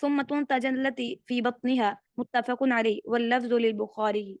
ثم تنتج التي في بطنها متفق عليه واللفظ للبخاري.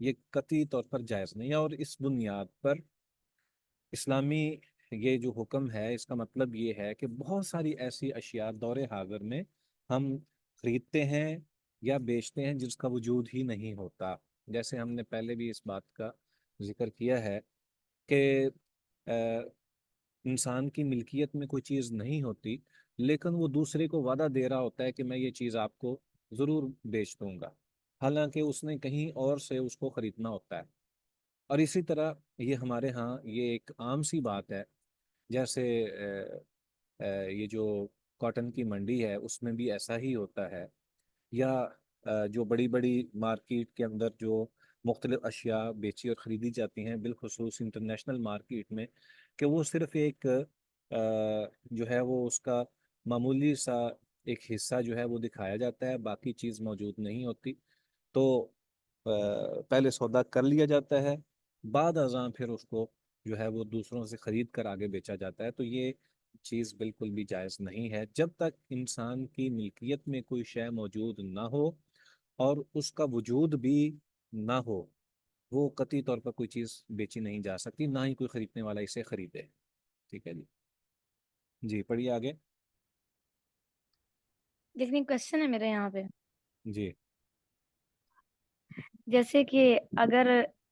یہ قطعی طور پر جائز نہیں ہے، اور اس بنیاد پر اسلامی یہ جو حکم ہے اس کا مطلب یہ ہے کہ بہت ساری ایسی اشیاء دور حاضر میں ہم خریدتے ہیں یا بیچتے ہیں جس کا وجود ہی نہیں ہوتا. جیسے ہم نے پہلے بھی اس بات کا ذکر کیا ہے کہ انسان کی ملکیت میں کوئی چیز نہیں ہوتی، لیکن وہ دوسرے کو وعدہ دے رہا ہوتا ہے کہ میں یہ چیز آپ کو ضرور بیچ دوں گا، حالانکہ اس نے کہیں اور سے اس کو خریدنا ہوتا ہے. اور اسی طرح یہ ہمارے ہاں یہ ایک عام سی بات ہے. جیسے یہ جو کاٹن کی منڈی ہے اس میں بھی ایسا ہی ہوتا ہے، یا جو بڑی بڑی مارکیٹ کے اندر جو مختلف اشیاء بیچی اور خریدی جاتی ہیں بالخصوص انٹرنیشنل مارکیٹ میں، کہ وہ صرف ایک جو ہے وہ اس کا معمولی سا ایک حصہ جو ہے وہ دکھایا جاتا ہے، باقی چیز موجود نہیں ہوتی. تو پہلے سودا کر لیا جاتا ہے، بعد ازاں پھر اس کو جو ہے وہ دوسروں سے خرید کر آگے بیچا جاتا ہے. تو یہ چیز بالکل بھی جائز نہیں ہے جب تک انسان کی ملکیت میں کوئی شے موجود نہ ہو اور اس کا وجود بھی نہ ہو. وہ قطعی طور پر کوئی چیز بیچی نہیں جا سکتی، نہ ہی کوئی خریدنے والا اسے خریدے. ٹھیک ہے جی. جی پڑھیے آگے. لیکن کوشچن ہے میرے یہاں پہ، جی. جیسے کہ اگر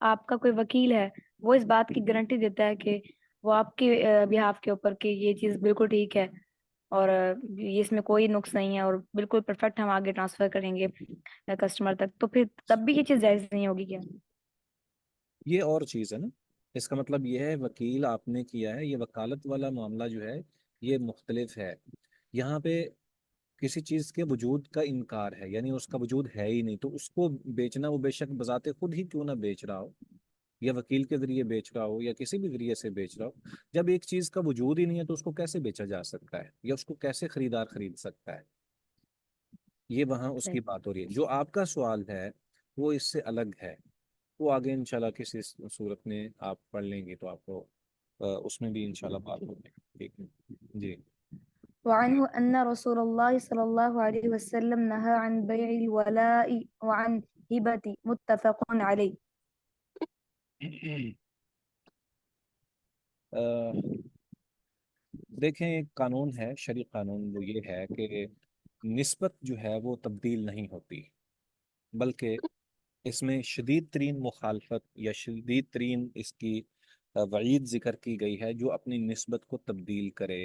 آپ کا کوئی وکیل ہے، وہ اس بات کی گارنٹی دیتا ہے کہ وہ آپ کے بہاف کے اوپر کہ یہ چیز بالکل ٹھیک ہے اور اس میں کوئی نقص نہیں ہے اور بالکل پرفیکٹ ہم آگے ٹرانسفر کریں گے کسٹمر تک، تو پھر تب بھی یہ چیز جائز نہیں ہوگی کیا؟ یہ اور چیز ہے نا. اس کا مطلب یہ ہے وکیل آپ نے کیا ہے، یہ وکالت والا معاملہ جو ہے یہ مختلف ہے. یہاں پہ کسی چیز کے وجود کا انکار ہے، یعنی اس کا وجود ہے ہی نہیں، تو اس کو بیچنا وہ بے شک بذات خود ہی کیوں نہ بیچ رہا ہو، یا وکیل کے ذریعے بیچ رہا ہو یا کسی بھی ذریعے سے بیچ رہا ہو، جب ایک چیز کا وجود ہی نہیں ہے تو اس کو کیسے بیچا جا سکتا ہے یا اس کو کیسے خریدار خرید سکتا ہے. یہ وہاں اس کی بات ہو رہی ہے. جو آپ کا سوال ہے وہ اس سے الگ ہے، وہ آگے انشاءاللہ کسی صورت میں آپ پڑھ لیں گے تو آپ کو اس میں بھی انشاءاللہ بات ہوگی. ٹھیک ہے جی. وعنه أن رسول الله صلى الله عليه وسلم نهى عن بيع الولاء وعن هبة متفق عليه. دیکھیں ایک قانون ہے، شرعی قانون، وہ یہ ہے کہ نسبت جو ہے وہ تبدیل نہیں ہوتی، بلکہ اس میں شدید ترین مخالفت یا شدید ترین اس کی وعید ذکر کی گئی ہے جو اپنی نسبت کو تبدیل کرے.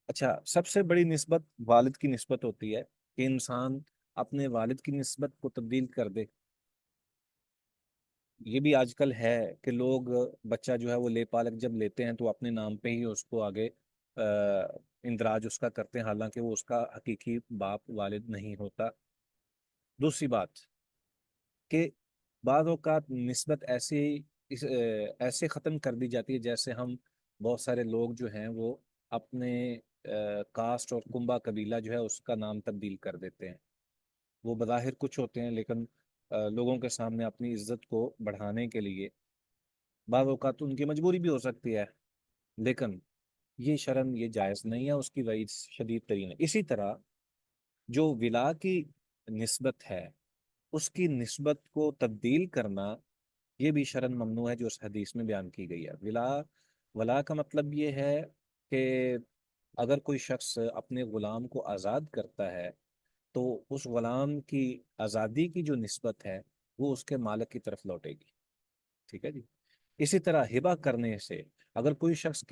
اچھا، سب سے بڑی نسبت والد کی نسبت ہوتی ہے کہ انسان اپنے والد کی نسبت کو تبدیل کر دے. یہ بھی آج کل ہے کہ لوگ بچہ جو ہے وہ لے پالک جب لیتے ہیں تو اپنے نام پہ ہی اس کو آگے اندراج اس کا کرتے ہیں، حالانکہ وہ اس کا حقیقی باپ والد نہیں ہوتا. دوسری بات کہ بعض اوقات نسبت ایسے ختم کر دی جاتی ہے جیسے ہم بہت سارے لوگ جو ہیں وہ اپنے کاسٹ اور کنبہ قبیلہ جو ہے اس کا نام تبدیل کر دیتے ہیں. وہ بظاہر کچھ ہوتے ہیں لیکن لوگوں کے سامنے اپنی عزت کو بڑھانے کے لیے بعض اوقات ان کی مجبوری بھی ہو سکتی ہے، لیکن یہ شرم یہ جائز نہیں ہے، اس کی وعید شدید ترین ہے. اسی طرح جو ولا کی نسبت ہے اس کی نسبت کو تبدیل کرنا یہ بھی شرن ممنوع ہے جو اس حدیث میں بیان کی گئی ہے. ولا کا مطلب یہ ہے کہ اگر کوئی شخص اپنے غلام کو آزاد کرتا ہے تو اس غلام کی آزادی کی جو نسبت ہے وہ اس کے مالک کی طرف لوٹے گی. ٹھیک ہے جی. اسی طرح ہبا کرنے سے اگر کوئی شخص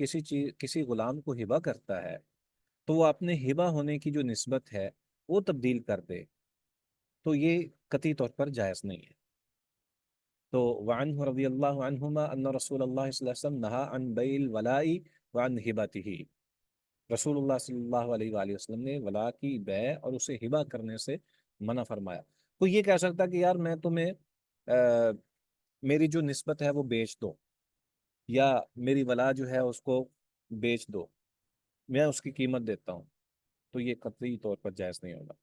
کسی غلام کو ہبا کرتا ہے تو وہ اپنے ہبا ہونے کی جو نسبت ہے وہ تبدیل کر دے، تو یہ قطعی طور پر جائز نہیں ہے. تو وعنہ رضی اللہ عنہما ان رسول اللہ صلی اللہ علیہ وسلم نہا عن بیع الولاء وعن ہبته. رسول اللہ صلی اللہ علیہ وآلہ وسلم نے ولا کی بیع اور اسے ہبا کرنے سے منع فرمایا. کوئی یہ کہہ سکتا کہ یار میں تمہیں میری جو نسبت ہے وہ بیچ دو، یا میری ولا جو ہے اس کو بیچ دو، میں اس کی قیمت دیتا ہوں، تو یہ قطعی طور پر جائز نہیں ہوگا.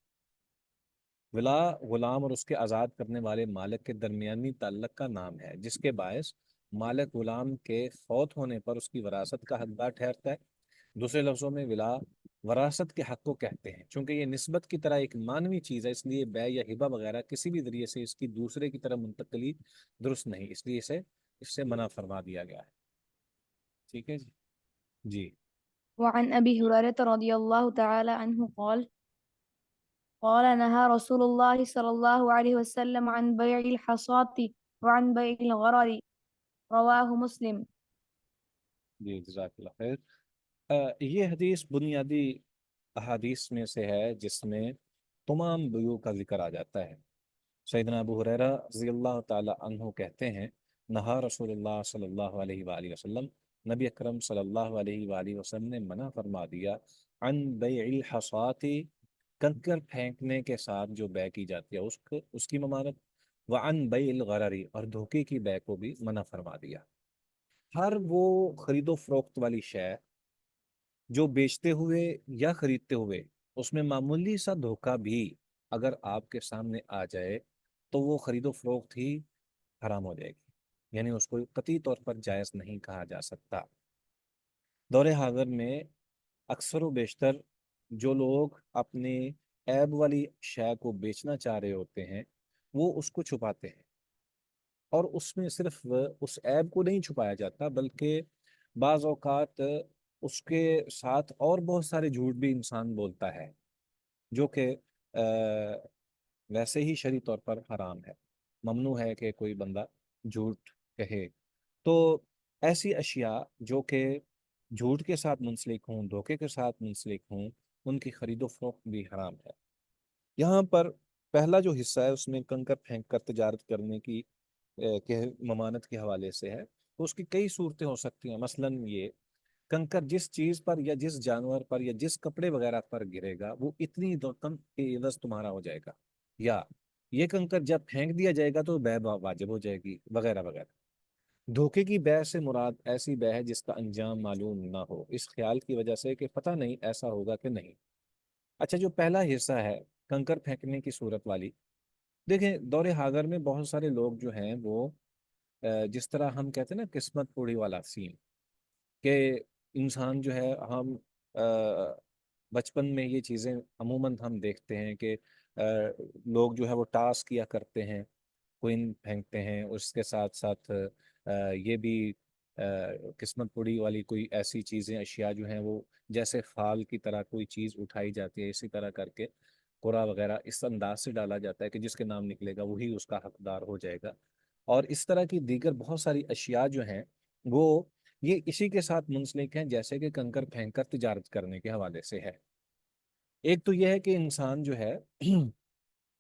ولا غلام اور اس کے آزاد کرنے والے مالک کے درمیانی تعلق کا نام ہے جس کے باعث مالک غلام کے فوت ہونے پر اس کی وراثت کا حقدار ٹھہرتا ہے، دوسرے لفظوں میں ولا وراثت کے حق کو کہتے ہیں، چونکہ یہ نسبت کی طرح ایک مانوی چیز ہے، اس لیے بے یا ہبہ وغیرہ کسی بھی ذریعے سے اس کی دوسرے کی طرف منتقلی درست نہیں، اس لیے اس سے منع فرما دیا گیا ہے۔ ٹھیک ہے جی جی وعن أبي هريرة رضي الله تعالى عنه قال نهى رسول الله صلى الله عليه وسلم عن بيع الحصاة وعن بيع الغرر، رواه مسلم۔ جی جزاک اللہ خیر۔ یہ حدیث بنیادی احادیث میں سے ہے جس میں تمام بیوع کا ذکر آ جاتا ہے۔ سیدنا ابو ہریرہ رضی اللہ تعالی عنہ کہتے ہیں، نہا رسول اللہ صلی اللہ علیہ وآلہ وسلم، نبی اکرم صلی اللہ علیہ وآلہ وسلم نے منع فرما دیا، عن بیع الحصات، کنکر پھینکنے کے ساتھ جو بے کی جاتی ہے اس کی ممانت، وعن بیع الغرر، اور دھوکے کی بے کو بھی منع فرما دیا۔ ہر وہ خرید و فروخت والی شے جو بیچتے ہوئے یا خریدتے ہوئے اس میں معمولی سا دھوکہ بھی اگر آپ کے سامنے آ جائے تو وہ خرید و فروخت ہی حرام ہو جائے گی، یعنی اس کو قطعی طور پر جائز نہیں کہا جا سکتا۔ دور حاضر میں اکثر و بیشتر جو لوگ اپنے عیب والی شے کو بیچنا چاہ رہے ہوتے ہیں وہ اس کو چھپاتے ہیں، اور اس میں صرف اس عیب کو نہیں چھپایا جاتا بلکہ بعض اوقات اس کے ساتھ اور بہت سارے جھوٹ بھی انسان بولتا ہے، جو کہ ویسے ہی شرعی طور پر حرام ہے، ممنوع ہے کہ کوئی بندہ جھوٹ کہے۔ تو ایسی اشیاء جو کہ جھوٹ کے ساتھ منسلک ہوں، دھوکے کے ساتھ منسلک ہوں، ان کی خرید و فروخت بھی حرام ہے۔ یہاں پر پہلا جو حصہ ہے اس میں کنکر پھینک کر تجارت کرنے کی کے ممانت کے حوالے سے ہے، تو اس کی کئی صورتیں ہو سکتی ہیں۔ مثلا یہ کنکر جس چیز پر یا جس جانور پر یا جس کپڑے وغیرہ پر گرے گا وہ اتنی رقم کے عوض تمہارا ہو جائے گا، یا یہ کنکر جب پھینک دیا جائے گا تو بے واجب ہو جائے گی، وغیرہ وغیرہ۔ دھوکے کی بے سے مراد ایسی بے ہے جس کا انجام معلوم نہ ہو، اس خیال کی وجہ سے کہ پتہ نہیں ایسا ہوگا کہ نہیں۔ اچھا، جو پہلا حصہ ہے کنکر پھینکنے کی صورت والی، دیکھیں دور حاضر میں بہت سارے لوگ جو ہیں وہ جس طرح ہم کہتے ہیں نا قسمت پوڑی والا سین، کہ انسان جو ہے ہم بچپن میں یہ چیزیں عموماً ہم دیکھتے ہیں کہ لوگ جو ہے وہ ٹاس کیا کرتے ہیں، کوئن پھینکتے ہیں، اس کے ساتھ ساتھ یہ بھی قسمت پوڑی والی کوئی ایسی چیزیں اشیاء جو ہیں وہ جیسے فال کی طرح کوئی چیز اٹھائی جاتی ہے، اسی طرح کر کے قرا وغیرہ اس انداز سے ڈالا جاتا ہے کہ جس کے نام نکلے گا وہی اس کا حقدار ہو جائے گا، اور اس طرح کی دیگر بہت ساری اشیاء جو ہیں وہ یہ اسی کے ساتھ منسلک ہیں، جیسے کہ کنکر پھینک کر تجارت کرنے کے حوالے سے ہے۔ ایک تو یہ ہے کہ انسان جو ہے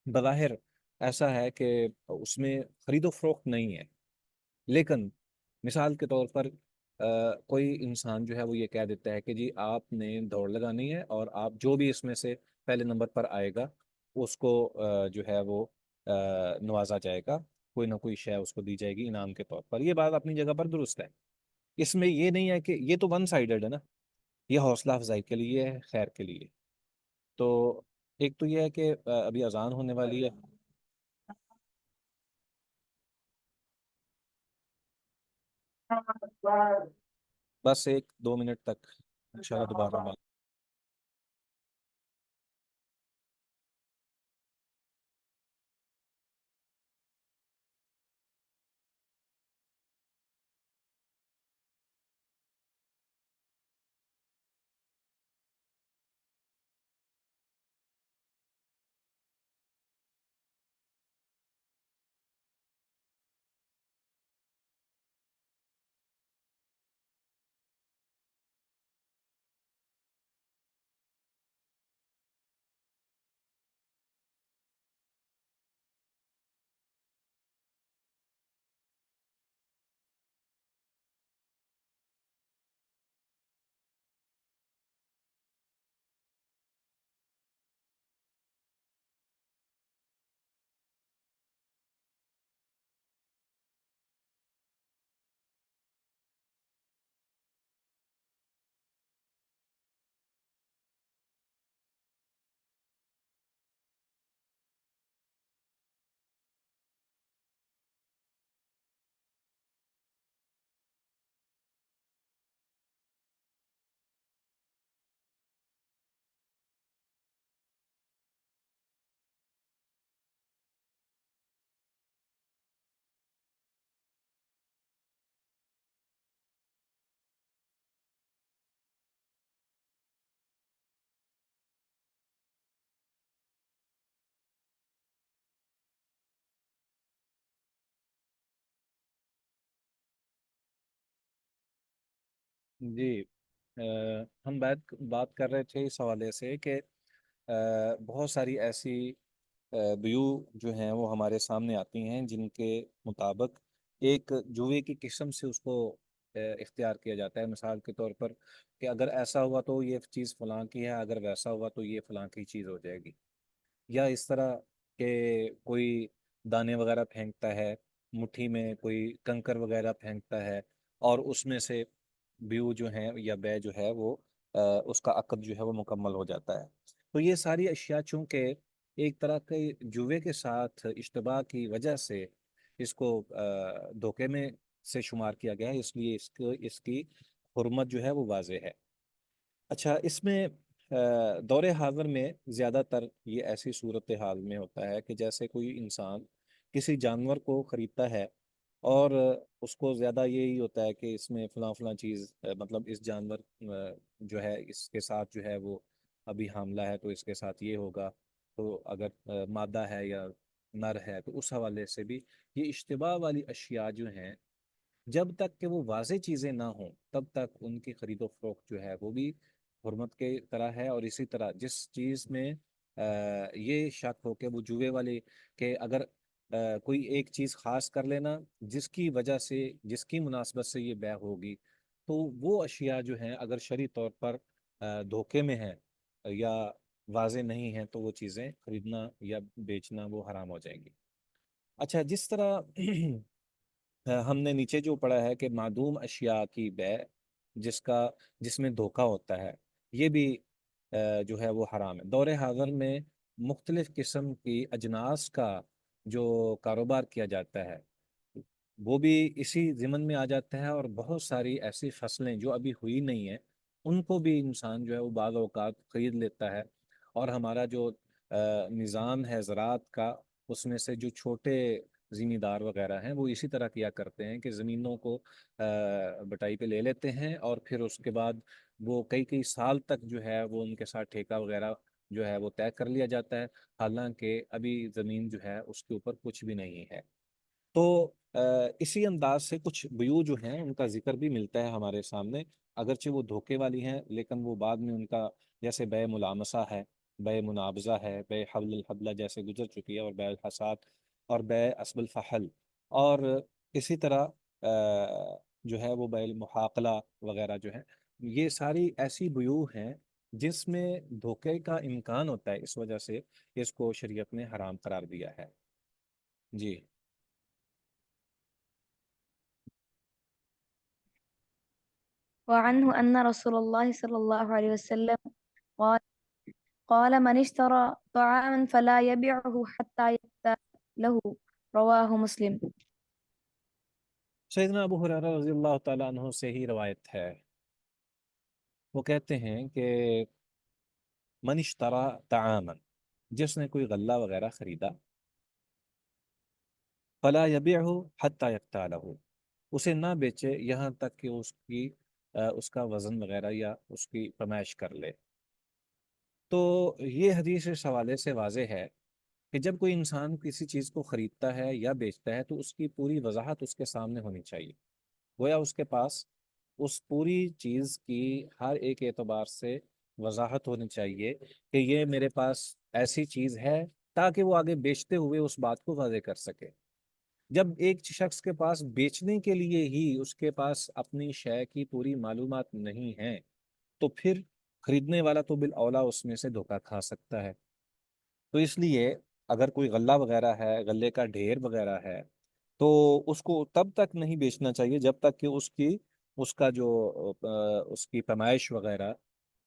بظاہر ایسا ہے کہ اس میں خرید و فروخت نہیں ہے، لیکن مثال کے طور پر کوئی انسان جو ہے وہ یہ کہہ دیتا ہے کہ جی آپ نے دوڑ لگانی ہے اور آپ جو بھی اس میں سے پہلے نمبر پر آئے گا اس کو جو ہے وہ نوازا جائے گا، کوئی نہ کوئی شے اس کو دی جائے گی انعام کے طور پر۔ یہ بات اپنی جگہ پر درست ہے، اس میں یہ نہیں ہے کہ یہ تو ون سائیڈڈ ہے نا، یہ حوصلہ افزائی کے لیے ہے، خیر کے لیے۔ تو ایک تو یہ ہے کہ ابھی اذان ہونے والی ہے، بس ایک دو منٹ تک انشاءاللہ دوبارہ بات جی ہم بات کر رہے تھے اس حوالے سے کہ بہت ساری ایسی بیو جو ہیں وہ ہمارے سامنے آتی ہیں جن کے مطابق ایک جوئے کی قسم سے اس کو اختیار کیا جاتا ہے، مثال کے طور پر کہ اگر ایسا ہوا تو یہ چیز فلاں کی ہے، اگر ویسا ہوا تو یہ فلاں کی چیز ہو جائے گی، یا اس طرح کہ کوئی دانے وغیرہ پھینکتا ہے، مٹھی میں کوئی کنکر وغیرہ پھینکتا ہے، اور اس میں سے بیو جو ہیں یا بے جو ہے وہ اس کا عقد جو ہے وہ مکمل ہو جاتا ہے۔ تو یہ ساری اشیاء چونکہ ایک طرح کے جوے کے ساتھ اشتباہ کی وجہ سے اس کو دھوکے میں سے شمار کیا گیا ہے، اس لیے اس کی حرمت جو ہے وہ واضح ہے۔ اچھا، اس میں دور حاضر میں زیادہ تر یہ ایسی صورت حال میں ہوتا ہے کہ جیسے کوئی انسان کسی جانور کو خریدتا ہے، اور اس کو زیادہ یہی ہوتا ہے کہ اس میں فلاں فلاں چیز مطلب اس جانور جو ہے اس کے ساتھ جو ہے وہ ابھی حاملہ ہے تو اس کے ساتھ یہ ہوگا، تو اگر مادہ ہے یا نر ہے تو اس حوالے سے بھی یہ اشتباہ والی اشیاء جو ہیں، جب تک کہ وہ واضح چیزیں نہ ہوں تب تک ان کی خرید و فروخت جو ہے وہ بھی حرمت کے طرح ہے۔ اور اسی طرح جس چیز میں یہ شک ہو کہ وہ جوئے والی، کہ اگر کوئی ایک چیز خاص کر لینا جس کی وجہ سے جس کی مناسبت سے یہ بیع ہوگی، تو وہ اشیاء جو ہیں اگر شرعی طور پر دھوکے میں ہیں یا واضح نہیں ہیں تو وہ چیزیں خریدنا یا بیچنا وہ حرام ہو جائیں گی۔ اچھا، جس طرح ہم نے نیچے جو پڑھا ہے کہ معدوم اشیاء کی بے، جس میں دھوکہ ہوتا ہے، یہ بھی جو ہے وہ حرام ہے۔ دور حاضر میں مختلف قسم کی اجناس کا جو کاروبار کیا جاتا ہے وہ بھی اسی ضمن میں آ جاتا ہے، اور بہت ساری ایسی فصلیں جو ابھی ہوئی نہیں ہیں ان کو بھی انسان جو ہے وہ بعض اوقات خرید لیتا ہے۔ اور ہمارا جو نظام ہے زراعت کا، اس میں سے جو چھوٹے زمیندار دار وغیرہ ہیں وہ اسی طرح کیا کرتے ہیں کہ زمینوں کو بٹائی پہ لے لیتے ہیں، اور پھر اس کے بعد وہ کئی کئی سال تک جو ہے وہ ان کے ساتھ ٹھیکہ وغیرہ جو ہے وہ طے کر لیا جاتا ہے، حالانکہ ابھی زمین جو ہے اس کے اوپر کچھ بھی نہیں ہے۔ تو اسی انداز سے کچھ بیوع جو ہیں ان کا ذکر بھی ملتا ہے ہمارے سامنے، اگرچہ وہ دھوکے والی ہیں لیکن وہ بعد میں ان کا، جیسے بے ملامسہ ہے، بے منابضہ ہے، بے حبل الحبلہ جیسے گزر چکی ہے، اور بے الحساد، اور بے اسب الفحل، اور اسی طرح جو ہے وہ بے المحاقلہ وغیرہ جو ہے، یہ ساری ایسی بیوع ہیں جس میں دھوکے کا امکان ہوتا ہے، اس وجہ سے اس کو شریعت نے حرام قرار دیا ہے۔ جی۔ وعنه أن رسول الله صلى الله عليه وسلم قال قال من اشترى طعاما فلا يبيعه حتى يأتى له، رواه مسلم۔ سیدنا ابو ہریرہ رضی اللہ تعالیٰ عنہ سے ہی روایت ہے، وہ کہتے ہیں کہ من اشترى طعاما، جس نے کوئی غلہ وغیرہ خریدا، فلا يبيعه حتى يقتاله، اسے نہ بیچے یہاں تک کہ اس کا وزن وغیرہ یا اس کی پیمائش کر لے۔ تو یہ حدیث اس حوالے سے واضح ہے کہ جب کوئی انسان کسی چیز کو خریدتا ہے یا بیچتا ہے تو اس کی پوری وضاحت اس کے سامنے ہونی چاہیے، گویا اس کے پاس اس پوری چیز کی ہر ایک اعتبار سے وضاحت ہونی چاہیے کہ یہ میرے پاس ایسی چیز ہے، تاکہ وہ آگے بیچتے ہوئے اس بات کو واضح کر سکے۔ جب ایک شخص کے پاس بیچنے کے لیے ہی اس کے پاس اپنی شے کی پوری معلومات نہیں ہیں، تو پھر خریدنے والا تو بالاولیٰ اس میں سے دھوکہ کھا سکتا ہے۔ تو اس لیے اگر کوئی غلہ وغیرہ ہے، غلے کا ڈھیر وغیرہ ہے، تو اس کو تب تک نہیں بیچنا چاہیے جب تک کہ اس کا جو اس کی پیمائش وغیرہ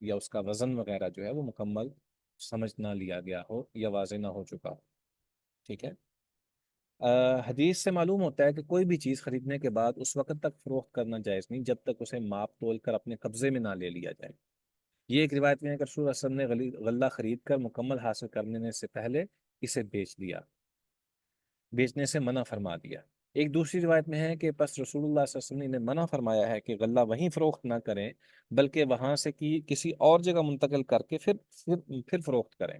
یا اس کا وزن وغیرہ جو ہے وہ مکمل سمجھ نہ لیا گیا ہو یا واضح نہ ہو چکا ہو۔ ٹھیک ہے۔ حدیث سے معلوم ہوتا ہے کہ کوئی بھی چیز خریدنے کے بعد اس وقت تک فروخت کرنا جائز نہیں جب تک اسے ماپ تول کر اپنے قبضے میں نہ لے لیا جائے۔ یہ ایک روایت میں ہے کہ رسول اللہ صلی اللہ علیہ وسلم نے غلہ خرید کر مکمل حاصل کرنے سے پہلے اسے بیچنے سے منع فرما دیا۔ ایک دوسری روایت میں ہے کہ پس رسول اللہ صلی اللہ علیہ وسلم نے منع فرمایا ہے کہ غلہ وہیں فروخت نہ کریں بلکہ وہاں سے کسی اور جگہ منتقل کر کے پھر فروخت کریں۔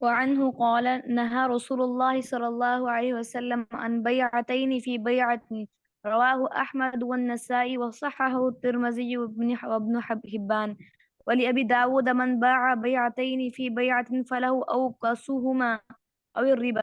وعنه قال نهى رسول الله صلى الله عليه وسلم عن بيعتين في بيعة، رواه أحمد والنسائي وصححه الترمذي وابن حبان. ولأبي داود من باع بيعتين في بيعة فله أوكسهما أو الربا.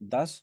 10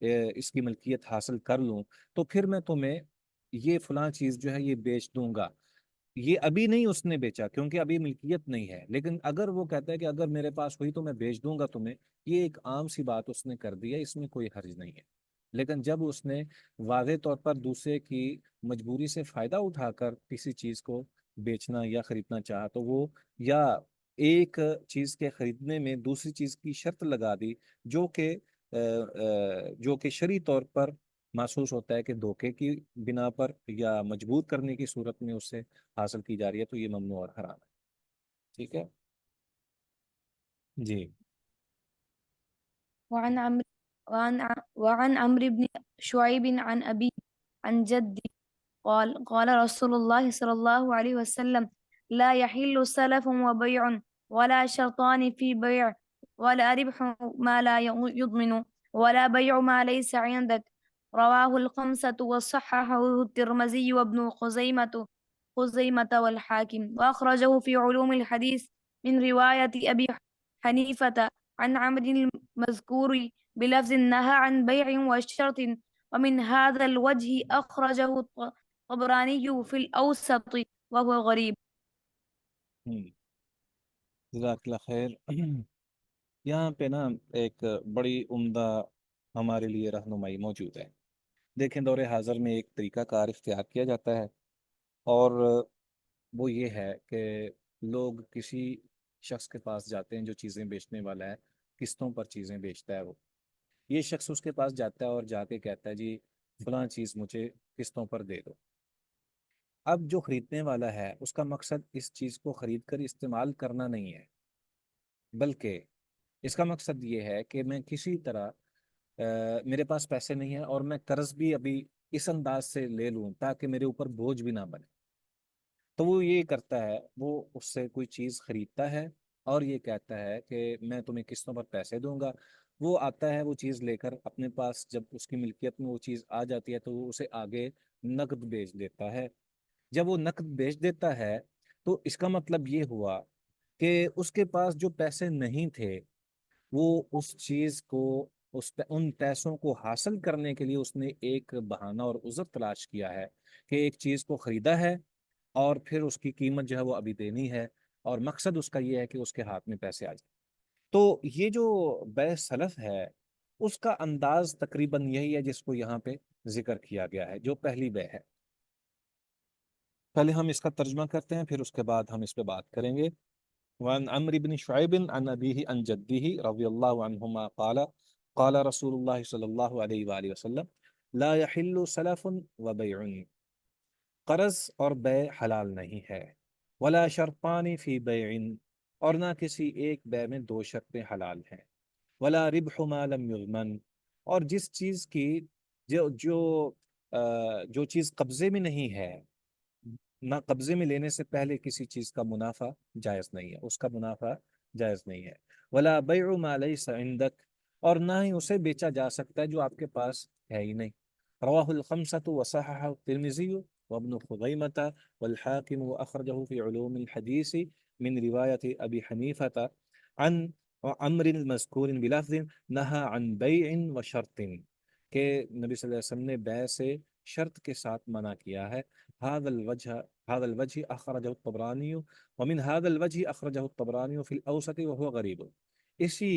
اس کی ملکیت حاصل کر لوں تو پھر میں تمہیں یہ فلاں چیز جو ہے یہ بیچ دوں گا. یہ ابھی نہیں اس نے بیچا کیونکہ ابھی ملکیت نہیں ہے، لیکن اگر وہ کہتا ہے کہ اگر میرے پاس ہوئی تو میں بیچ دوں گا تمہیں، یہ ایک عام سی بات اس نے کر دی ہے، اس میں کوئی حرج نہیں ہے. لیکن جب اس نے واضح طور پر دوسرے کی مجبوری سے فائدہ اٹھا کر کسی چیز کو بیچنا یا خریدنا چاہا تو وہ یا ایک چیز کے خریدنے میں دوسری چیز کی شرط لگا دی جو کہ جو کہ شرعی طور پر محسوس ہوتا ہے کہ دھوکے کی بنا پر یا مجبور کرنے کی صورت میں اس سے حاصل کی جا رہی ہے، تو یہ ممنوع اور حرام ہے. ٹھیک ہے جی. وعن عمرو وعن عمرو بن شعيب عن أبي عن جدي قال رسول الله صلى الله عليه وسلم لا يحل سلف وبيع ولا شرطان في بيع ولا ربح ما لا يضمن ولا بيع ما ليس عندك. رواه الخمسة وصححه الترمذي وابن خزيمة والحاكم وأخرجه في علوم الحديث من رواية أبي حنيفة عن عمرو المذكور بلفظ نهى عن بيع وشرط. ومن هذا الوجه أخرجه الطبراني في الأوسط وهو غريب. جزاک اللہ خیر. یہاں پہ نا ایک بڑی عمدہ ہمارے لیے رہنمائی موجود ہے. دیکھیں دور حاضر میں ایک طریقہ کار اختیار کیا جاتا ہے، اور وہ یہ ہے کہ لوگ کسی شخص کے پاس جاتے ہیں جو چیزیں بیچنے والا ہے، قسطوں پر چیزیں بیچتا ہے. وہ یہ شخص اس کے پاس جاتا ہے اور جا کے کہتا ہے جی فلاں چیز مجھے قسطوں پر دے دو. اب جو خریدنے والا ہے اس کا مقصد اس چیز کو خرید کر استعمال کرنا نہیں ہے، بلکہ اس کا مقصد یہ ہے کہ میں کسی طرح میرے پاس پیسے نہیں ہیں اور میں قرض بھی ابھی اس انداز سے لے لوں تاکہ میرے اوپر بوجھ بھی نہ بنے. تو وہ یہ کرتا ہے، وہ اس سے کوئی چیز خریدتا ہے اور یہ کہتا ہے کہ میں تمہیں قسطوں پر پیسے دوں گا. وہ آتا ہے وہ چیز لے کر اپنے پاس، جب اس کی ملکیت میں وہ چیز آ جاتی ہے تو وہ اسے آگے نقد بیچ دیتا ہے. جب وہ نقد بیچ دیتا ہے تو اس کا مطلب یہ ہوا کہ اس کے پاس جو پیسے نہیں تھے وہ اس چیز کو ان پیسوں کو حاصل کرنے کے لیے اس نے ایک بہانہ اور عذر تلاش کیا ہے کہ ایک چیز کو خریدا ہے اور پھر اس کی قیمت جو ہے وہ ابھی دینی ہے، اور مقصد اس کا یہ ہے کہ اس کے ہاتھ میں پیسے آ جائیں. تو یہ جو بے سلف ہے اس کا انداز تقریباً یہی ہے جس کو یہاں پہ ذکر کیا گیا ہے، جو پہلی بے ہے. پہلے ہم اس کا ترجمہ کرتے ہیں پھر اس کے بعد ہم اس پہ بات کریں گے. وعن عمرو بن شعيب عن أبيه عن جده رضي الله عنهما قال قال رسول الله صلى الله عليه وآله وسلم لا يحل سلف وبيع. قرض اور بیع حلال نہیں ہے. ولا شرطان فی بیع، اور نہ کسی ایک بیع میں دو شرطیں حلال ہیں. ولا ربح ما لم یضمن، اور جس چیز کی جو جو جو چیز قبضے میں نہیں ہے، نہ قبضے میں لینے سے پہلے کسی چیز کا منافع جائز نہیں ہے، اس کا منافع جائز نہیں ہے. ولا بیع ما لیس عندک، اور نہ ہی اسے بیچا جا سکتا ہے جو آپ کے پاس ہے ہی نہیں. رواہ الخمسۃ وصححہ الترمذی وابن خزیمۃ والحاکم واخرجہ فی علوم الحدیث من روایت ابی حنیفۃ عن عمر المذکور بلفظ نہى عن بیع وشرط، کہ نبی صلی اللہ علیہ وسلم نے بیع سے شرط کے ساتھ منع کیا ہے. هذا الوجه أخرجه الطبراني ومن هذا الوجه أخرجه الطبراني في الأوسط وهو غريب. اسی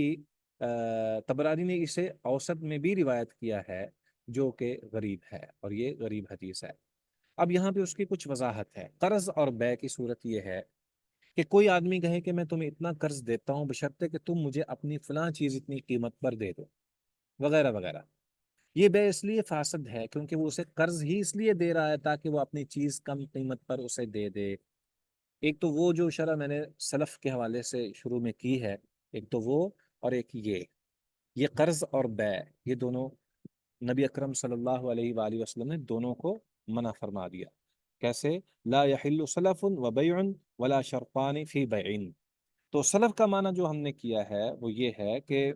طبرانی نے اسے اوسط میں بھی روایت کیا ہے جو کہ غریب ہے، اور یہ غریب حدیث ہے. اب یہاں پہ اس کی کچھ وضاحت ہے. قرض اور بیع کی صورت یہ ہے کہ کوئی آدمی کہے کہ میں تمہیں اتنا قرض دیتا ہوں بشرطے کہ تم مجھے اپنی فلاں چیز اتنی قیمت پر دے دو، وغیرہ وغیرہ. یہ بے اس لیے فاسد ہے کیونکہ وہ اسے قرض ہی اس لیے دے رہا ہے تاکہ وہ اپنی چیز کم قیمت پر اسے دے دے. ایک تو وہ جو شرح میں نے سلف کے حوالے سے شروع میں کی ہے، ایک تو وہ، اور ایک یہ قرض اور بیع، یہ دونوں نبی اکرم صلی اللہ علیہ وآلہ وسلم نے دونوں کو منع فرما دیا. کیسے؟ لا يحل سلف وبيع ولا شرطان فی بیع. تو سلف کا معنی جو ہم نے کیا ہے وہ یہ ہے کہ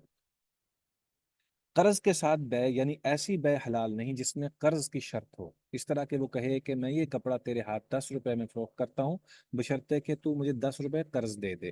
قرض کے ساتھ بے، یعنی ایسی بے حلال نہیں جس میں قرض کی شرط ہو. اس طرح کہ وہ کہے کہ میں یہ کپڑا تیرے ہاتھ 10 روپے میں فروخت کرتا ہوں بشرطے کہ تو مجھے 10 روپے قرض دے دے،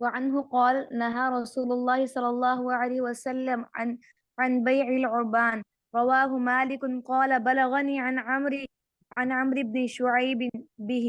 وعنه قال نهى رسول الله صلى الله عليه وسلم عن بيع العربان. رواه مالك قال بلغني عن عمرو بن شعيب به.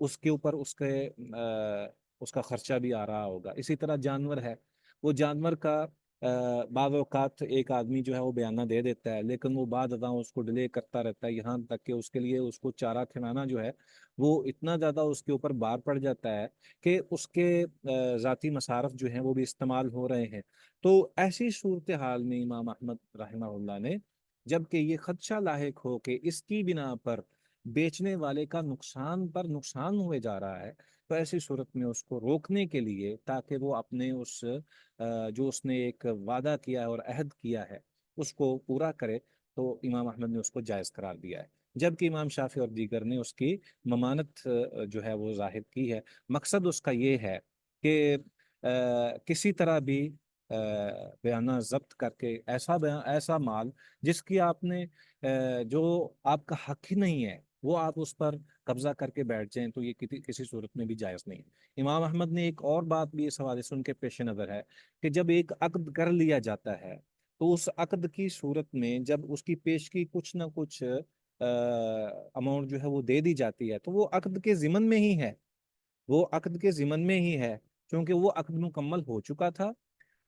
اس کے اوپر اس کا خرچہ بھی آ رہا ہوگا. اسی طرح جانور ہے، وہ جانور کا بعض اوقات ایک آدمی جو ہے وہ بیانہ دے دیتا ہے، لیکن وہ بعد ازاں اس کو ڈیلے کرتا رہتا ہے، یہاں تک کہ اس کے لیے اس کو چارہ کھلانا جو ہے وہ اتنا زیادہ اس کے اوپر بار پڑ جاتا ہے کہ اس کے ذاتی مصارف جو ہیں وہ بھی استعمال ہو رہے ہیں. تو ایسی صورتحال میں امام احمد رحمہ اللہ نے، جب کہ یہ خدشہ لاحق ہو کہ اس کی بنا پر بیچنے والے کا نقصان پر نقصان ہوئے جا رہا ہے، تو ایسی صورت میں اس کو روکنے کے لیے، تاکہ وہ اپنے جو اس نے ایک وعدہ کیا ہے اور عہد کیا ہے اس کو پورا کرے، تو امام احمد نے اس کو جائز قرار دیا ہے. جبکہ امام شافعی اور دیگر نے اس کی ممانت جو ہے وہ ظاہر کی ہے. مقصد اس کا یہ ہے کہ کسی طرح بھی بیانہ ضبط کر کے ایسا مال جس کی آپ نے جو آپ کا حق ہی نہیں ہے، وہ آپ اس پر قبضہ کر کے بیٹھ جائیں، تو یہ کسی صورت میں بھی جائز نہیں ہے. امام احمد نے ایک اور بات بھی اس حوالے سے ان کے پیش نظر ہے کہ جب ایک عقد کر لیا جاتا ہے تو اس عقد کی صورت میں جب اس کی پیشگی کچھ نہ کچھ اماؤنٹ جو ہے وہ دے دی جاتی ہے، تو وہ عقد کے ضمن میں ہی ہے، وہ عقد کے ضمن میں ہی ہے، کیونکہ وہ عقد مکمل ہو چکا تھا.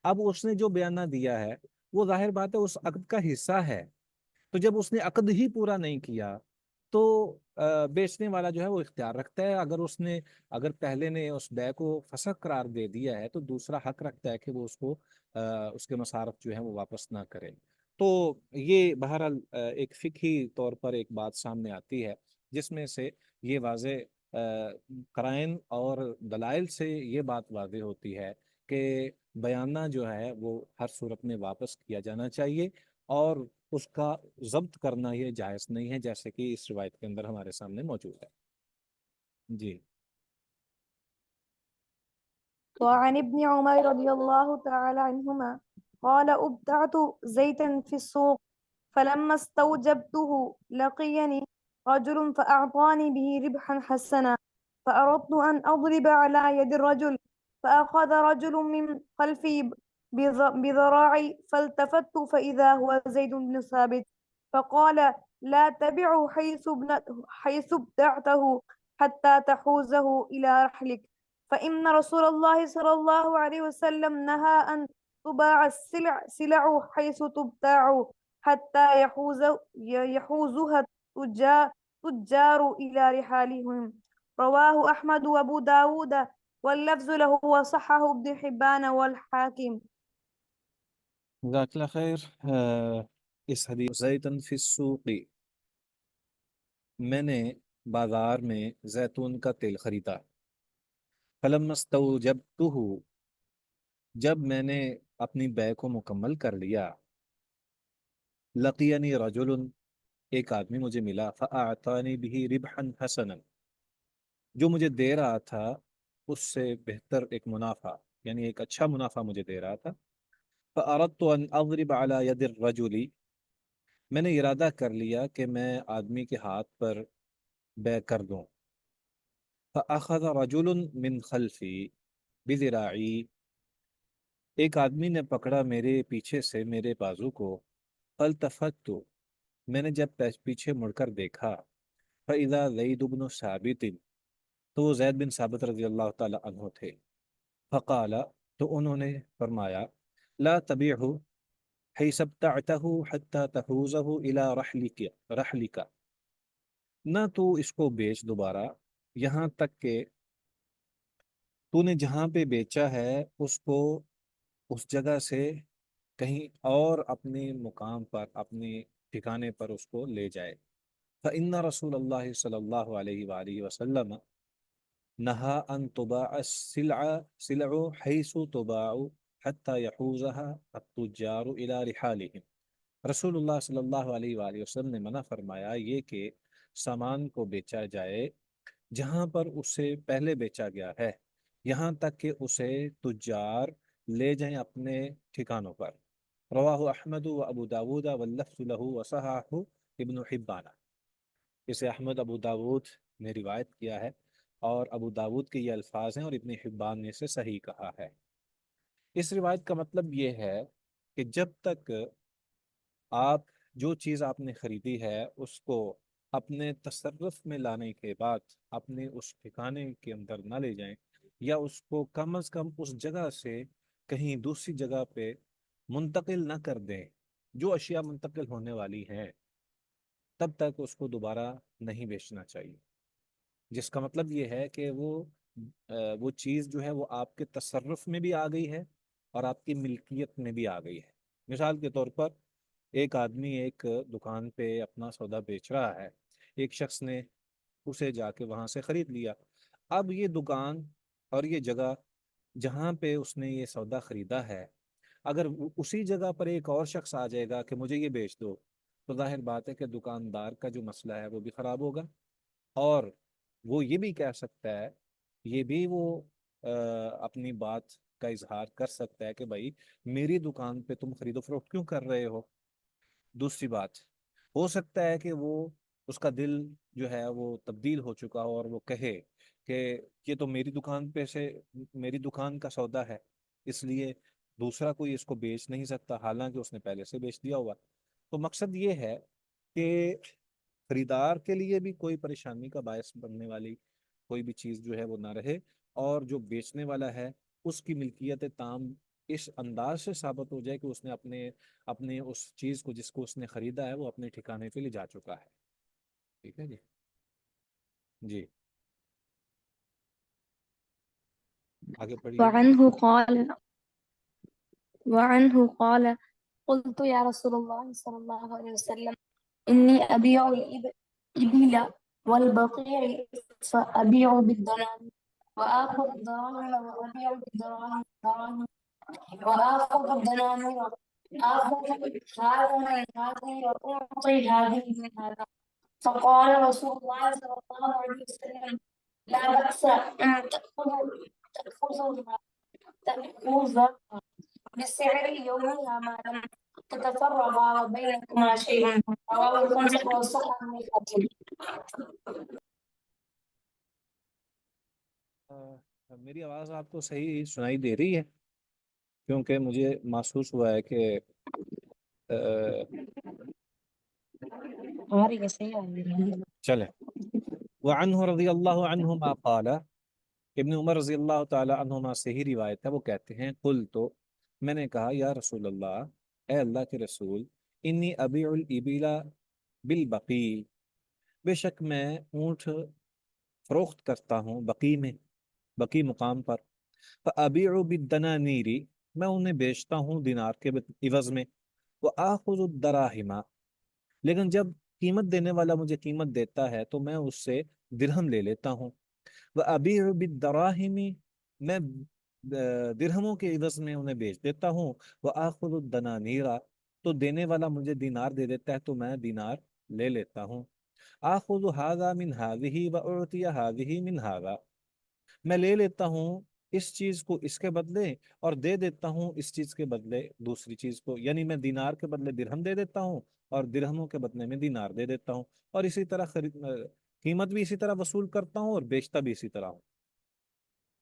اب اس نے جو بیانہ دیا ہے وہ ظاہر بات ہے اس عقد کا حصہ ہے. تو جب اس نے عقد ہی پورا نہیں کیا تو بیچنے والا جو ہے وہ اختیار رکھتا ہے. اگر پہلے نے اس بے کو فسخ قرار دے دیا ہے تو دوسرا حق رکھتا ہے کہ وہ اس کو اس کے مصارف جو ہے وہ واپس نہ کرے. تو یہ بہرحال ایک فقہی طور پر ایک بات سامنے آتی ہے، جس میں سے یہ واضح قرائن اور دلائل سے یہ بات واضح ہوتی ہے کہ بیانہ جو ہے وہ ہر صورت میں واپس کیا جانا چاہیے، اور اس کا ضبط کرنا یہ جائز نہیں ہے، جیسے کہ اس روایت کے اندر ہمارے سامنے موجود ہے. جی. وعن ابن عمر رضي الله تعالى عنهما قال أبتعت زيتا في السوق فلما استوجبته لقيني رجل فأعطاني به ربحا حسنا فأردت أن أضرب على يد الرجل فأخذ رجل من خلفي بذراعي فالتفت فإذا هو زيد بن ثابت فقال لا تبعه حيث ابتعته حتى تحوزه إلى رحلك فإن رسول الله صلى الله عليه وسلم نهى أن تباع سلع حيث تبتاع حتى يحوزها التجار إلى رحالهم. رواه أحمد وأبو داود واللفظ له وصححه ابن حبان والحاكم. جزاک اللہ خیر. اس حدیث زیتن فی السوق، میں نے بازار میں زیتون کا تیل خریدا. فلما استوجبته، جب میں نے اپنی بے کو مکمل کر لیا. لقینی رجل، ایک آدمی مجھے ملا. فاعطانی به ربحا حسنا، جو مجھے دے رہا تھا اس سے بہتر ایک منافع، یعنی ایک اچھا منافع مجھے دے رہا تھا. فاردت ان اضرب على يد الرجل، میں نے ارادہ کر لیا کہ میں آدمی کے ہاتھ پر بے کر دوں. فاخذ رجل من خلفی بذراعی، ایک آدمی نے پکڑا میرے پیچھے سے میرے بازو کو. فالتفت، میں نے جب پیچھے مڑ کر دیکھا. فاذا زید بن ثابت، تو وہ زید بن ثابت رضی اللہ تعالی عنہ تھے. فقال، تو انہوں نے فرمایا، لا تبیعہ حیث ابتعته حتی تحوزہ الى رحلک، نہ تو اس کو بیچ دوبارہ یہاں تک کہ تو نے جہاں پہ بیچا ہے اس کو اس جگہ سے کہیں اور اپنے مقام پر، اپنے ٹھکانے پر اس کو لے جائے. فإن رسول اللہ صلی اللہ علیہ وآلہ وسلم نہا ان تباع سلع حیث تباع حتی یحوزها التجار الى رحالهم. رسول اللہ صلی اللہ علیہ وآلہ وسلم نے منع فرمایا یہ کہ سامان کو بیچا جائے جہاں پر اسے پہلے بیچا گیا ہے، یہاں تک کہ اسے تجار لے جائیں اپنے ٹھکانوں پر. رواہ احمد و ابو داود واللفظ له وصححہ ابن حبان، اسے احمد ابو داود نے روایت کیا ہے اور ابو داود کے یہ الفاظ ہیں اور ابن حبان نے اسے صحیح کہا ہے. اس روایت کا مطلب یہ ہے کہ جب تک آپ جو چیز آپ نے خریدی ہے اس کو اپنے تصرف میں لانے کے بعد اپنے اس ٹھکانے کے اندر نہ لے جائیں، یا اس کو کم از کم اس جگہ سے کہیں دوسری جگہ پہ منتقل نہ کر دیں جو اشیاء منتقل ہونے والی ہیں، تب تک اس کو دوبارہ نہیں بیچنا چاہیے۔ جس کا مطلب یہ ہے کہ وہ چیز جو ہے وہ آپ کے تصرف میں بھی آ گئی ہے اور آپ کی ملکیت میں بھی آ گئی ہے۔ مثال کے طور پر ایک آدمی ایک دکان پہ اپنا سودا بیچ رہا ہے، ایک شخص نے اسے جا کے وہاں سے خرید لیا۔ اب یہ دکان اور یہ جگہ جہاں پہ اس نے یہ سودا خریدا ہے، اگر اسی جگہ پر ایک اور شخص آ جائے گا کہ مجھے یہ بیچ دو، تو ظاہر بات ہے کہ دکاندار کا جو مسئلہ ہے وہ بھی خراب ہوگا، اور وہ یہ بھی کہہ سکتا ہے، یہ بھی وہ اپنی بات کا اظہار کر سکتا ہے کہ بھائی میری دکان پہ تم خرید و فروخت کیوں کر رہے ہو۔ دوسری بات، ہو سکتا ہے کہ وہ اس کا دل جو ہے وہ تبدیل ہو چکا ہو اور وہ کہے کہ یہ تو میری دکان پہ سے میری دکان کا سودا ہے، اس لیے دوسرا کوئی اس کو بیچ نہیں سکتا، حالانکہ اس نے پہلے سے بیچ دیا ہوا۔ تو مقصد یہ ہے کہ خریدار کے لیے بھی کوئی پریشانی کا باعث بننے والی کوئی بھی چیز جو ہے وہ نہ رہے، اور جو بیچنے والا ہے اس کی ملکیت تام اس انداز سے ثابت ہو جائے کہ اس نے اپنے اس چیز کو جس کو اس نے خریدا ہے وہ اپنے ٹھکانے پہ لے جا چکا ہے۔ ٹھیک ہے جی؟ جی آگے پڑھیے جی۔ وعنه قال وعنه قال قلت يا رسول الله صلى الله عليه وسلم إني أبيع الإبل والبقيع فأبيع بالدنانير وآخذ الدراهم وأبيع بالدراهم وآخذ الدنانير آخذ هذا من هذه وأعطي هذه من هذا. فقال رسول الله صلى الله عليه وسلم لا بأس أن تأخذ بسعر يومها ما لم تتفرغا بينكما شيء. رواه الخمسة وصححه الحاكم. میری آواز آپ کو صحیح سنائی دے رہی ہے؟ کیونکہ مجھے محسوس ہوا ہے کہ چلے۔ وعنہ رضی اللہ عنہما قال، ابن عمر رضی اللہ تعالی عنہما سے ہی روایت ہے، وہ کہتے ہیں قل تو میں نے کہا یا رسول اللہ، اے اللہ کے رسول، انی ابیع الابل بالبقی، بے شک میں اونٹ فروخت کرتا ہوں بقی میں، بقی مقام پر، فابیع بالدنانیر، میں انہیں بیچتا ہوں دینار کے عوض میں، وآخذ الدراہم، لیکن جب قیمت دینے والا مجھے قیمت دیتا ہے تو میں اس سے درہم لے لیتا ہوں، وَأَبِيعُ بِالدَّرَاهِمِ، میں درہموں کے عوض میں انہیں بیچ دیتا ہوں، وَآخُذُ الدَّنَانِيرَ، تو دینے والا مجھے دینار دے دیتا ہے تو میں دینار لے لیتا ہوں، آخُذُ هَذَا مِنْ هَذِهِ وَأُعْطِيَ هَذِهِ مِنْ هَذَا، میں لے لیتا ہوں اس چیز کو اس کے بدلے اور دے دیتا ہوں اس چیز کے بدلے دوسری چیز کو، یعنی میں دینار کے بدلے درہم دے دیتا ہوں اور درہموں کے بدلے میں دینار دے دیتا ہوں، اور اسی طرح قیمت بھی اسی طرح وصول کرتا ہوں اور بیچتا بھی اسی طرح ہوں۔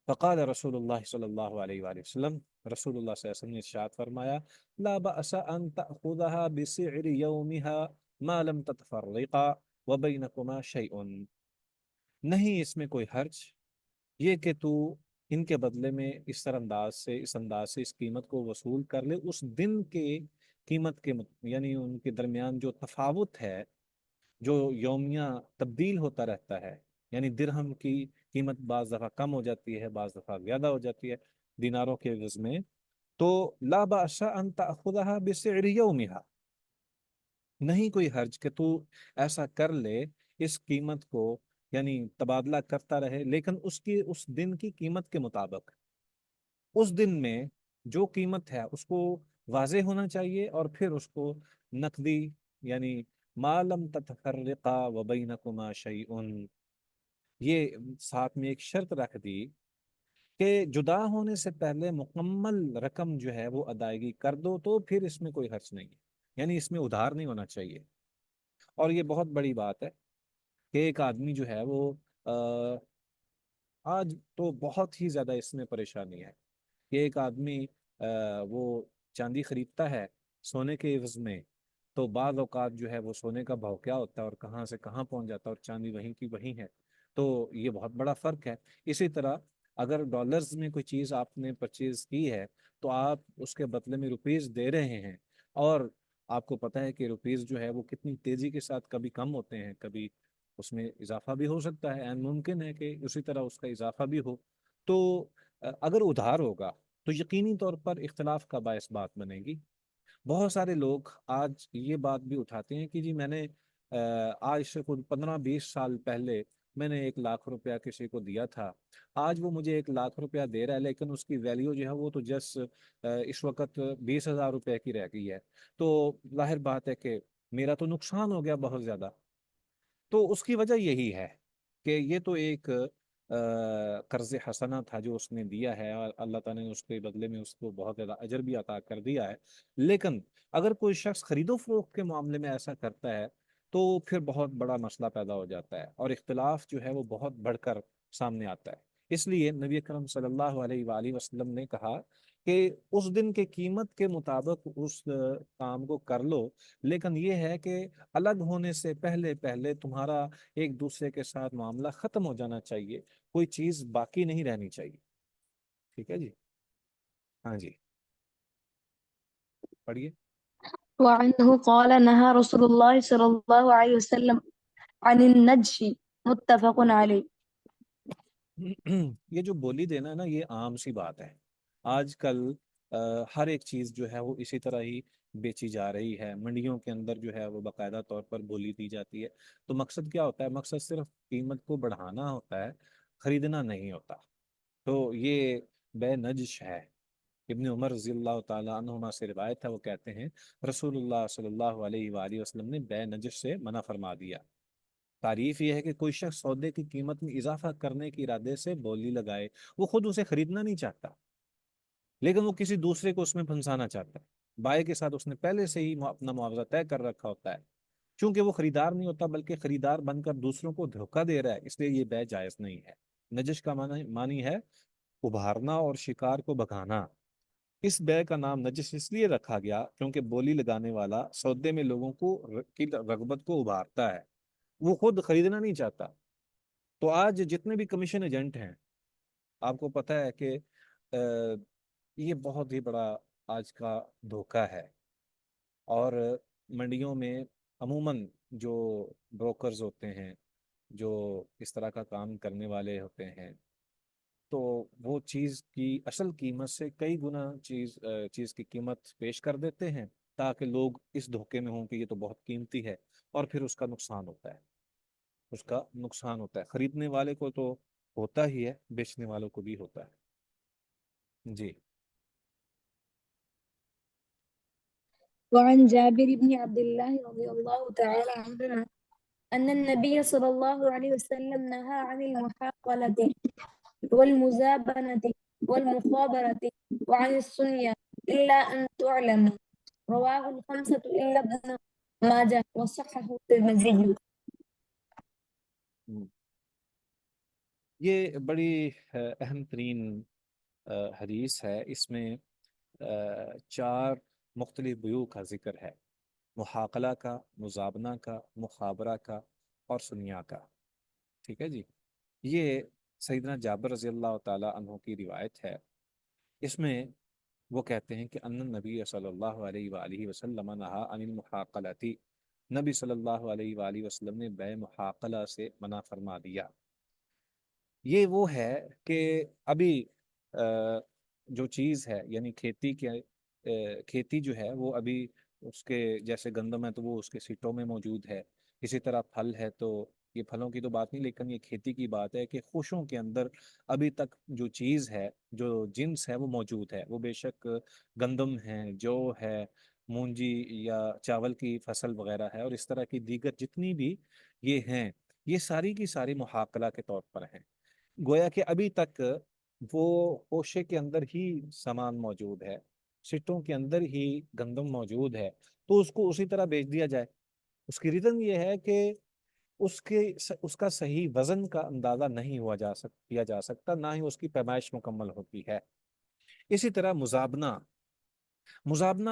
فقال رسول اللہ صلی اللہ علیہ وآلہ وسلم، رسول اللہ صلی اللہ علیہ وسلم نے ارشاد فرمایا، لا بأس ان تأخذها بسعر يومها ما لم تتفرقا وبينكما شيء، نہیں اس میں کوئی حرج یہ کہ تو ان کے بدلے میں اس انداز سے اس قیمت کو وصول کر لے، اس دن کے قیمت کے یعنی ان کے درمیان جو تفاوت ہے، جو یومیہ تبدیل ہوتا رہتا ہے، یعنی درہم کی قیمت بعض دفعہ کم ہو جاتی ہے، بعض دفعہ زیادہ ہو جاتی ہے دیناروں کے عوض میں، تو لا بأس ان تأخذها بسعر یومها، نہیں کوئی حرج کہ تو ایسا کر لے اس قیمت کو، یعنی تبادلہ کرتا رہے، لیکن اس دن کی قیمت کے مطابق، اس دن میں جو قیمت ہے اس کو واضح ہونا چاہیے، اور پھر اس کو نقدی، یعنی ما لم تتفرقا وبینکما شیء، یہ ساتھ میں ایک شرط رکھ دی کہ جدا ہونے سے پہلے مکمل رقم جو ہے وہ ادائیگی کر دو، تو پھر اس میں کوئی حرج نہیں ہے، یعنی اس میں ادھار نہیں ہونا چاہیے۔ اور یہ بہت بڑی بات ہے کہ ایک آدمی جو ہے وہ آج تو بہت ہی زیادہ اس میں پریشانی ہے کہ ایک آدمی وہ چاندی خریدتا ہے سونے کے عوض میں، تو بعض اوقات جو ہے وہ سونے کا بھاؤ کیا ہوتا ہے اور کہاں سے کہاں پہنچ جاتا ہے، اور چاندی وہیں کی وہیں ہے. تو یہ بہت بڑا فرق ہے. اسی طرح اگر ڈالرز میں کوئی چیز آپ نے پرچیز کی ہے تو آپ اس کے بدلے میں روپیز دے رہے ہیں، اور آپ کو پتہ ہے کہ روپیز جو ہے وہ کتنی تیزی کے ساتھ کبھی کم ہوتے ہیں، کبھی اس میں اضافہ بھی ہو سکتا ہے، ممکن ہے کہ اسی طرح اس کا اضافہ بھی ہو. تو اگر ادھار ہوگا تو یقینی طور پر اختلاف کا باعث بات بنے گی. بہت سارے لوگ آج یہ بات بھی اٹھاتے ہیں کہ جی میں نے آج سے خود 15-20 سال پہلے میں نے 1 لاکھ روپیہ کسی کو دیا تھا، آج وہ مجھے 1 لاکھ روپیہ دے رہا ہے لیکن اس کی ویلیو جو ہے وہ تو جس اس وقت 20,000 روپے کی رہ گئی ہے. تو ظاہر بات ہے کہ میرا تو نقصان ہو گیا بہت زیادہ. تو اس کی وجہ یہی ہے کہ یہ تو ایک قرض حسنہ تھا جو اس نے دیا ہے، اور اللہ تعالیٰ نے اس کے بدلے میں اس کو بہت زیادہ اجر بھی عطا کر دیا ہے. لیکن اگر کوئی شخص خرید و فروخت کے معاملے میں ایسا کرتا ہے تو پھر بہت بڑا مسئلہ پیدا ہو جاتا ہے، اور اختلاف جو ہے وہ بہت بڑھ کر سامنے آتا ہے. اس لیے نبی کرم صلی اللہ علیہ وآلہ وسلم نے کہا کہ اس دن کے قیمت کے مطابق اس کام کو کر لو، لیکن یہ ہے کہ الگ ہونے سے پہلے پہلے تمہارا ایک دوسرے کے ساتھ معاملہ ختم ہو جانا چاہیے، کوئی چیز باقی نہیں رہنی چاہیے. ٹھیک ہے جی. ہاں جی، پڑھیے. وعنه قال نهى رسول الله صلى الله عليه وسلم عن النجش متفق عليه. یہ جو بولی دینا ہے نا، یہ عام سی بات ہے. آج کل ہر ایک چیز جو ہے وہ اسی طرح ہی بیچی جا رہی ہے. منڈیوں کے اندر جو ہے وہ باقاعدہ طور پر بولی دی جاتی ہے. تو مقصد کیا ہوتا ہے؟ مقصد صرف قیمت کو بڑھانا ہوتا ہے، خریدنا نہیں ہوتا. تو یہ بے نجش ہے. ابن عمر رضی اللہ تعالیٰ عنہما سے روایت ہے، وہ کہتے ہیں رسول اللہ صلی اللہ علیہ وآلہ وسلم نے بے نجش سے منع فرما دیا. تعریف یہ ہے کہ کوئی شخص سودے کی قیمت میں اضافہ کرنے کے ارادے سے بولی لگائے. وہ خود اسے خریدنا نہیں چاہتا لیکن وہ کسی دوسرے کو اس میں پھنسانا چاہتا ہے. بائے کے ساتھ اس نے پہلے سے ہی اپنا معاوضہ طے کر رکھا ہوتا ہے. چونکہ وہ خریدار نہیں ہوتا بلکہ خریدار بن کر دوسروں کو دھوکہ دے رہا ہے، اس لیے یہ بے جائز نہیں ہے. نجش کا معنی ہے ابھارنا اور شکار کو بھگانا. اس بے کا نام نجس اس لیے رکھا گیا کیونکہ بولی لگانے والا سودے میں لوگوں کی رغبت کو ابھارتا ہے، وہ خود خریدنا نہیں چاہتا. تو آج جتنے بھی کمیشن ایجنٹ ہیں، آپ کو پتہ ہے کہ یہ بہت ہی بڑا آج کا دھوکہ ہے. اور منڈیوں میں عموماً جو بروکرز ہوتے ہیں، جو اس طرح کا کام کرنے والے ہوتے ہیں، تو وہ چیز کی اصل قیمت سے کئی گنا چیز کی قیمت پیش کر دیتے ہیں تاکہ لوگ اس دھوکے میں ہوں کہ یہ تو بہت قیمتی ہے، اور پھر اس کا نقصان ہوتا ہے. اس کا نقصان ہوتا ہے، خریدنے والے کو تو ہوتا ہی ہے، بیچنے والوں کو بھی ہوتا ہے. جی. وعن جابر بن عبد الله رضي الله تعالى عنهما أن النبي صلى الله عليه وسلم نهى عن المحاقلة والمزابنة والمخابرة وعن السنية إلا أن تعلم. رواه الخمسة إلا ابن ماجه وصححه الترمذي. یہ بڑی اہم ترین حدیث ہے. اس میں 4 مختلف بیوع کا ذکر ہے: محاقلہ کا، مزابنہ کا، مخابرہ کا اور سنیا کا. ٹھیک ہے جی. یہ سیدنا جابر رضی اللہ تعالی عنہ کی روایت ہے. اس میں وہ کہتے ہیں کہ ان نبی صلی اللہ علیہ وآلہ وسلم نہا عن المحاقلۃ، نبی صلی اللہ علیہ وآلہ وسلم نے بے محاقلہ سے منع فرما دیا. یہ وہ ہے کہ ابھی جو چیز ہے، یعنی کھیتی جو ہے وہ ابھی اس کے جیسے گندم ہے تو وہ اس کے سٹوں میں موجود ہے. اسی طرح پھل ہے تو یہ پھلوں کی تو بات نہیں، لیکن یہ کھیتی کی بات ہے کہ خوشوں کے اندر ابھی تک جو چیز ہے، جو جنس ہے وہ موجود ہے. وہ بے شک گندم ہے، جو ہے مونجی یا چاول کی فصل وغیرہ ہے، اور اس طرح کی دیگر جتنی بھی یہ ہیں، یہ ساری کی ساری محاقلہ کے طور پر ہیں. گویا کہ ابھی تک وہ کوشے کے اندر ہی سامان موجود ہے، سٹوں کے اندر ہی گندم موجود ہے، تو اس کو اسی طرح بیچ دیا جائے. اس کی ریزن یہ ہے کہ اس کا صحیح وزن کا اندازہ نہیں کیا جا سکتا، نہ ہی اس کی پیمائش مکمل ہوتی ہے. اسی طرح مزابنہ، مزابنہ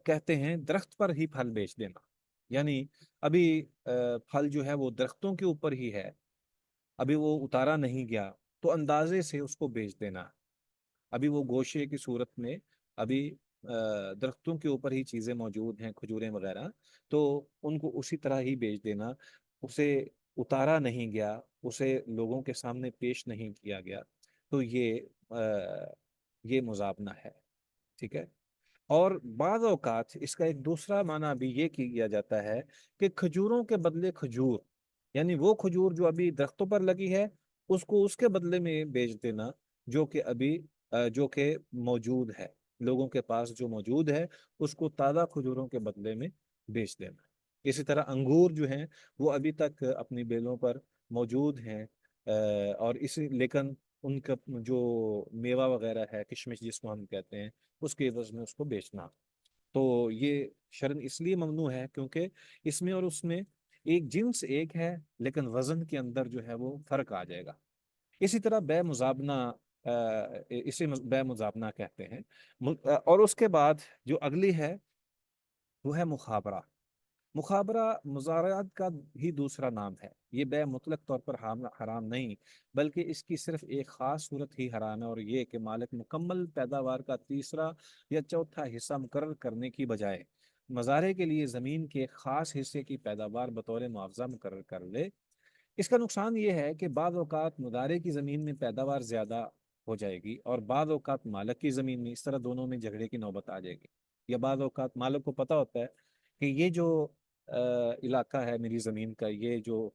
کہتے ہیں درخت پر ہی پھل بیچ دینا، یعنی ابھی پھل جو ہے وہ درختوں کے اوپر ہی ہے، ابھی وہ اتارا نہیں گیا، تو اندازے سے اس کو بیچ دینا۔ ابھی وہ گوشے کی صورت میں ابھی درختوں کے اوپر ہی چیزیں موجود ہیں، کھجوریں وغیرہ، تو ان کو اسی طرح ہی بیچ دینا، اسے اتارا نہیں گیا، اسے لوگوں کے سامنے پیش نہیں کیا گیا، تو یہ مزابنہ ہے، ٹھیک ہے۔ اور بعض اوقات اس کا ایک دوسرا معنی بھی یہ کیا جاتا ہے کہ کھجوروں کے بدلے کھجور، یعنی وہ کھجور جو ابھی درختوں پر لگی ہے اس کو اس کے بدلے میں بیچ دینا جو کہ ابھی جو کہ موجود ہے، لوگوں کے پاس جو موجود ہے اس کو تازہ کھجوروں کے بدلے میں بیچ دینا۔ اسی طرح انگور جو ہیں وہ ابھی تک اپنی بیلوں پر موجود ہیں، اور لیکن ان کا جو میوہ وغیرہ ہے، کشمش جس کو ہم کہتے ہیں، اس کے عوض میں اس کو بیچنا، تو یہ شرن اس لیے ممنوع ہے کیونکہ اس میں اور اس میں ایک جنس ایک ہے لیکن وزن کے اندر جو ہے وہ فرق آ جائے گا۔ اسی طرح بے مزابنہ، اسے بے مزابنہ کہتے ہیں۔ اور اس کے بعد جو اگلی ہے وہ ہے مخابرہ۔ مخابرہ مزارعات کا ہی دوسرا نام ہے، یہ بے مطلق طور پر حرام نہیں، بلکہ اس کی صرف ایک خاص صورت ہی حرام ہے، اور یہ کہ مالک مکمل پیداوار کا تیسرا یا چوتھا حصہ مقرر کرنے کی بجائے مزارع کے لیے زمین کے ایک خاص حصے کی پیداوار بطور معاوضہ مقرر کر لے۔ اس کا نقصان یہ ہے کہ بعض اوقات مزارع کی زمین میں پیداوار زیادہ ہو جائے گی اور بعض اوقات مالک کی زمین میں، اس طرح دونوں میں جھگڑے کی نوبت آ جائے گی، یا بعض اوقات مالک کو پتہ ہوتا ہے کہ یہ جو علاقہ ہے میری زمین کا، یہ جو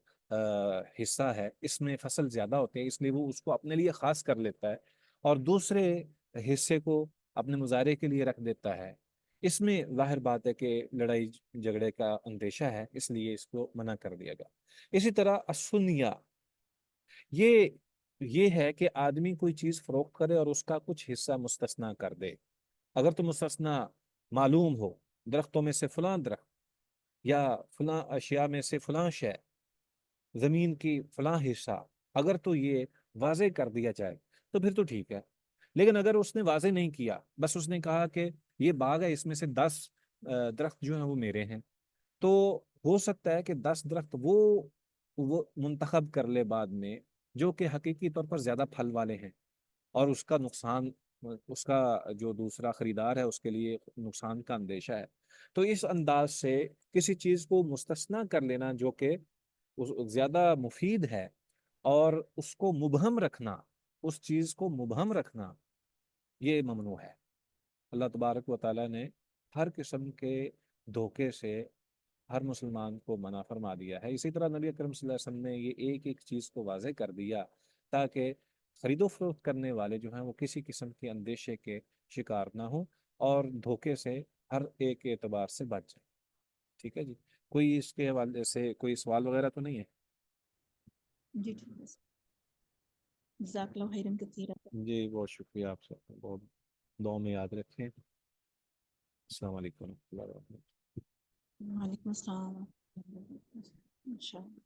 حصہ ہے اس میں فصل زیادہ ہوتے ہیں، اس لیے وہ اس کو اپنے لیے خاص کر لیتا ہے اور دوسرے حصے کو اپنے مظاہرے کے لیے رکھ دیتا ہے۔ اس میں ظاہر بات ہے کہ لڑائی جھگڑے کا اندیشہ ہے، اس لیے اس کو منع کر دیا گیا۔ اسی طرح السنیہ، یہ یہ ہے کہ آدمی کوئی چیز فروخت کرے اور اس کا کچھ حصہ مستثنا کر دے۔ اگر تو مستثنا معلوم ہو، درختوں میں سے فلاں درخت یا فلاں اشیاء میں سے فلاں شے، زمین کی فلاں حصہ، اگر تو یہ واضح کر دیا جائے تو پھر تو ٹھیک ہے، لیکن اگر اس نے واضح نہیں کیا، بس اس نے کہا کہ یہ باغ ہے، اس میں سے 10 درخت جو ہیں وہ میرے ہیں، تو ہو سکتا ہے کہ 10 درخت وہ منتخب کر لے بعد میں جو کہ حقیقی طور پر زیادہ پھل والے ہیں، اور اس کا نقصان، اس کا جو دوسرا خریدار ہے اس کے لیے نقصان کا اندیشہ ہے۔ تو اس انداز سے کسی چیز کو مستثنا کر لینا جو کہ زیادہ مفید ہے، اور اس کو مبہم رکھنا، اس چیز کو مبہم رکھنا، یہ ممنوع ہے۔ اللہ تبارک و تعالیٰ نے ہر قسم کے دھوکے سے ہر مسلمان کو منع فرما دیا ہے۔ اسی طرح نبی اکرم صلی اللہ علیہ وسلم نے یہ ایک ایک چیز کو واضح کر دیا تاکہ خرید و فروخت کرنے والے جو ہیں وہ کسی قسم کے اندیشے کے شکار نہ ہوں اور دھوکے سے ہر ایک اعتبار سے بچ جائیں۔ ٹھیک ہے جی، کوئی اس کے حوالے سے کوئی سوال وغیرہ تو نہیں ہے؟ جی ٹھیک ہے سر، جزاک اللہ خیرن کثیرا۔ جی بہت شکریہ آپ سے، بہت دعا میں یاد رکھیں۔ السلام علیکم ورحمۃ اللہ وبرکاتہ۔ وعلیکم السلام ورحمۃ اللہ وبرکاتہ۔ انشاء اللہ۔